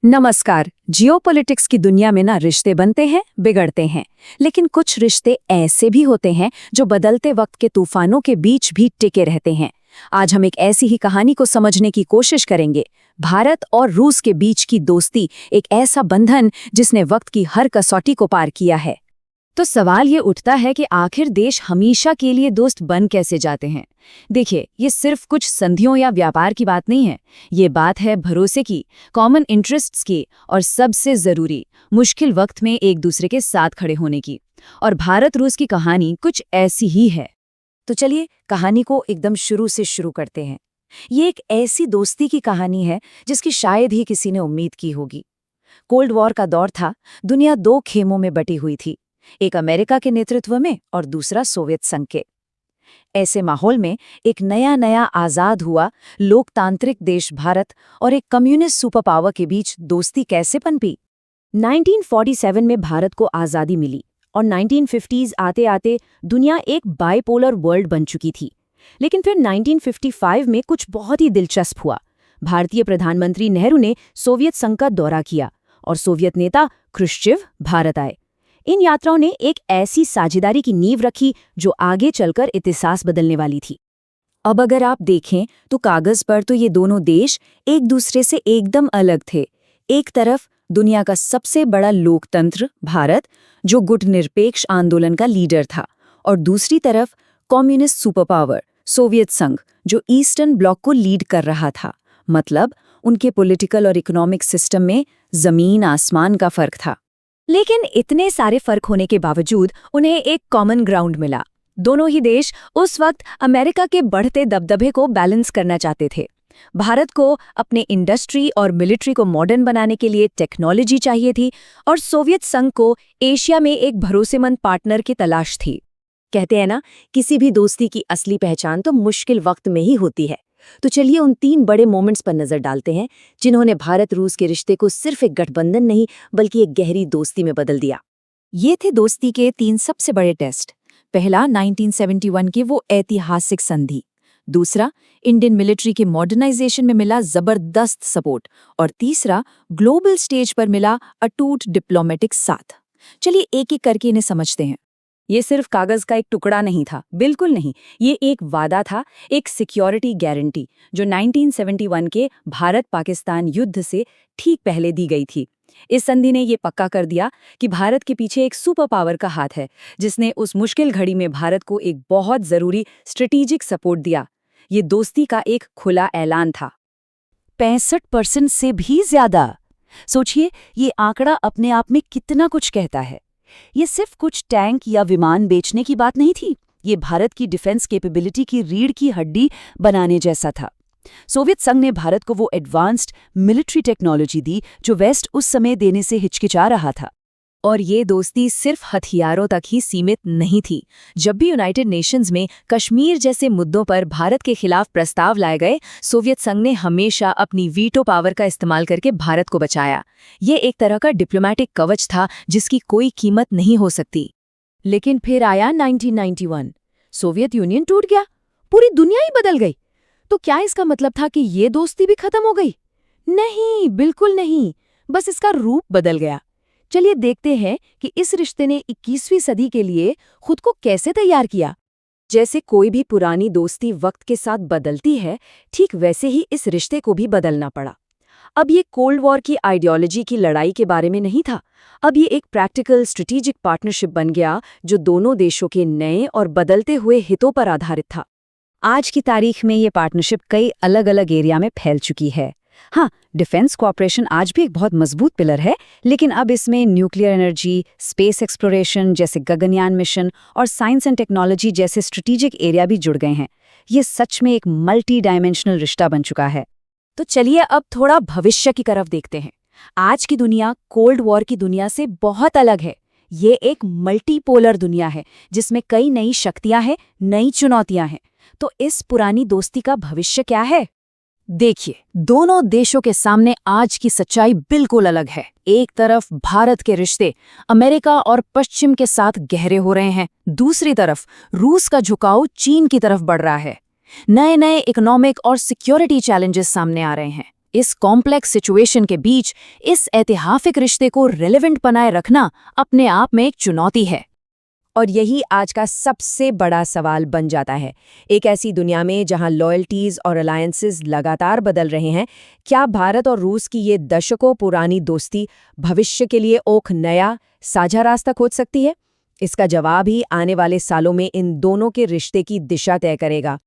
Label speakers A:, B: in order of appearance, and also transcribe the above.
A: नमस्कार। जियोपॉलिटिक्स की दुनिया में ना रिश्ते बनते हैं, बिगड़ते हैं, लेकिन कुछ रिश्ते ऐसे भी होते हैं जो बदलते वक्त के तूफानों के बीच भी टिके रहते हैं। आज हम एक ऐसी ही कहानी को समझने की कोशिश करेंगे। भारत और रूस के बीच की दोस्ती, एक ऐसा बंधन जिसने वक्त की हर कसौटी को पार किया है। तो सवाल ये उठता है कि आखिर देश हमेशा के लिए दोस्त बन कैसे जाते हैं। देखिए, ये सिर्फ कुछ संधियों या व्यापार की बात नहीं है। ये बात है भरोसे की, कॉमन इंटरेस्ट्स की और सबसे जरूरी, मुश्किल वक्त में एक दूसरे के साथ खड़े होने की। और भारत रूस की कहानी कुछ ऐसी ही है। तो चलिए कहानी को एकदम शुरू से शुरू करते हैं। ये एक ऐसी दोस्ती की कहानी है जिसकी शायद ही किसी ने उम्मीद की होगी। कोल्ड वॉर का दौर था, दुनिया दो खेमों में बटी हुई थी, एक अमेरिका के नेतृत्व में और दूसरा सोवियत संघ के। ऐसे माहौल में एक नया आजाद हुआ लोकतांत्रिक देश भारत और एक कम्युनिस्ट सुपर पावर के बीच दोस्ती कैसे पनपी। 1947 में भारत को आज़ादी मिली और 1950s आते आते दुनिया एक बाइपोलर वर्ल्ड बन चुकी थी। लेकिन फिर 1955 में कुछ बहुत ही दिलचस्प हुआ। भारतीय प्रधानमंत्री नेहरू ने सोवियत संघ का दौरा किया और सोवियत नेता क्रुश्चेव भारत आए। इन यात्राओं ने एक ऐसी साझेदारी की नींव रखी जो आगे चलकर इतिहास बदलने वाली थी। अब अगर आप देखें तो कागज पर तो ये दोनों देश एक दूसरे से एकदम अलग थे। एक तरफ दुनिया का सबसे बड़ा लोकतंत्र भारत, जो गुटनिरपेक्ष आंदोलन का लीडर था, और दूसरी तरफ कम्युनिस्ट सुपर पावर सोवियत संघ, जो ईस्टर्न ब्लॉक को लीड कर रहा था। मतलब उनके पॉलिटिकल और इकोनॉमिक सिस्टम में जमीन आसमान का फर्क था। लेकिन इतने सारे फर्क होने के बावजूद उन्हें एक कॉमन ग्राउंड मिला। दोनों ही देश उस वक्त अमेरिका के बढ़ते दबदबे को बैलेंस करना चाहते थे। भारत को अपने इंडस्ट्री और मिलिट्री को मॉडर्न बनाने के लिए टेक्नोलॉजी चाहिए थी और सोवियत संघ को एशिया में एक भरोसेमंद पार्टनर की तलाश थी। कहते हैं ना, किसी भी दोस्ती की असली पहचान तो मुश्किल वक्त में ही होती है। तो चलिए उन तीन बड़े मोमेंट्स पर नजर डालते हैं जिन्होंने भारत रूस के रिश्ते को सिर्फ एक गठबंधन नहीं बल्कि एक गहरी दोस्ती में बदल दिया। ये थे दोस्ती के तीन सबसे बड़े टेस्ट। पहला 1971 की वो ऐतिहासिक संधि, दूसरा इंडियन मिलिट्री के मॉडर्नाइजेशन में मिला जबरदस्त सपोर्ट, और तीसरा ग्लोबल स्टेज पर मिला अटूट डिप्लोमेटिक साथ। चलिए एक एक करके इन्हें समझते हैं। ये सिर्फ कागज का एक टुकड़ा नहीं था, बिल्कुल नहीं। ये एक वादा था, एक सिक्योरिटी गारंटी जो 1971 के भारत-पाकिस्तान युद्ध से ठीक पहले दी गई थी। इस संधि ने ये पक्का कर दिया कि भारत के पीछे एक सुपर पावर का हाथ है, जिसने उस मुश्किल घड़ी में भारत को एक बहुत जरूरी स्ट्रेटेजिक सपोर्ट दिया। ये दोस्ती का एक खुला ऐलान था। 65% से भी ज्यादा। सोचिए, ये आंकड़ा अपने आप में कितना कुछ कहता है। ये सिर्फ कुछ टैंक या विमान बेचने की बात नहीं थी, ये भारत की डिफेंस कैपेबिलिटी की रीढ़ की हड्डी बनाने जैसा था। सोवियत संघ ने भारत को वो एडवांस्ड मिलिट्री टेक्नोलॉजी दी जो वेस्ट उस समय देने से हिचकिचा रहा था। और ये दोस्ती सिर्फ हथियारों तक ही सीमित नहीं थी। जब भी यूनाइटेड नेशंस में कश्मीर जैसे मुद्दों पर भारत के खिलाफ प्रस्ताव लाए गए, सोवियत संघ ने हमेशा अपनी वीटो पावर का इस्तेमाल करके भारत को बचाया। ये एक तरह का डिप्लोमेटिक कवच था जिसकी कोई कीमत नहीं हो सकती। लेकिन फिर आया 1991, सोवियत यूनियन टूट गया, पूरी दुनिया ही बदल गई। तो क्या इसका मतलब था कि ये दोस्ती भी खत्म हो गई? नहीं, बिल्कुल नहीं, बस इसका रूप बदल गया। चलिए देखते हैं कि इस रिश्ते ने 21वीं सदी के लिए खुद को कैसे तैयार किया। जैसे कोई भी पुरानी दोस्ती वक्त के साथ बदलती है, ठीक वैसे ही इस रिश्ते को भी बदलना पड़ा। अब ये कोल्ड वॉर की आइडियोलॉजी की लड़ाई के बारे में नहीं था। अब ये एक प्रैक्टिकल स्ट्रेटेजिक पार्टनरशिप बन गया जो दोनों देशों के नए और बदलते हुए हितों पर आधारित था। आज की तारीख में ये पार्टनरशिप कई अलग अलग एरिया में फैल चुकी है। हाँ, डिफेंस कोऑपरेशन आज भी एक बहुत मजबूत पिलर है, लेकिन अब इसमें न्यूक्लियर एनर्जी, स्पेस एक्सप्लोरेशन जैसे गगनयान मिशन और साइंस एंड टेक्नोलॉजी जैसे स्ट्रेटेजिक एरिया भी जुड़ गए हैं। ये सच में एक मल्टी डायमेंशनल रिश्ता बन चुका है। तो चलिए अब थोड़ा भविष्य की तरफ देखते हैं। आज की दुनिया कोल्ड वॉर की दुनिया से बहुत अलग है। ये एक मल्टीपोलर दुनिया है जिसमें कई नई शक्तियां हैं, नई चुनौतियां हैं। तो इस पुरानी दोस्ती का भविष्य क्या है? देखिए, दोनों देशों के सामने आज की सच्चाई बिल्कुल अलग है। एक तरफ भारत के रिश्ते अमेरिका और पश्चिम के साथ गहरे हो रहे हैं, दूसरी तरफ रूस का झुकाव चीन की तरफ बढ़ रहा है। नए नए इकोनॉमिक और सिक्योरिटी चैलेंजेस सामने आ रहे हैं। इस कॉम्प्लेक्स सिचुएशन के बीच इस ऐतिहासिक रिश्ते को रिलेवेंट बनाए रखना अपने आप में एक चुनौती है।
B: और यही आज का सबसे बड़ा सवाल बन जाता है। एक ऐसी दुनिया में जहां लॉयल्टीज और अलायंसेस लगातार बदल रहे हैं, क्या भारत और रूस की ये दशकों पुरानी दोस्ती भविष्य के लिए एक नया साझा रास्ता खोज सकती है? इसका जवाब ही आने वाले सालों में इन दोनों के रिश्ते की दिशा तय करेगा।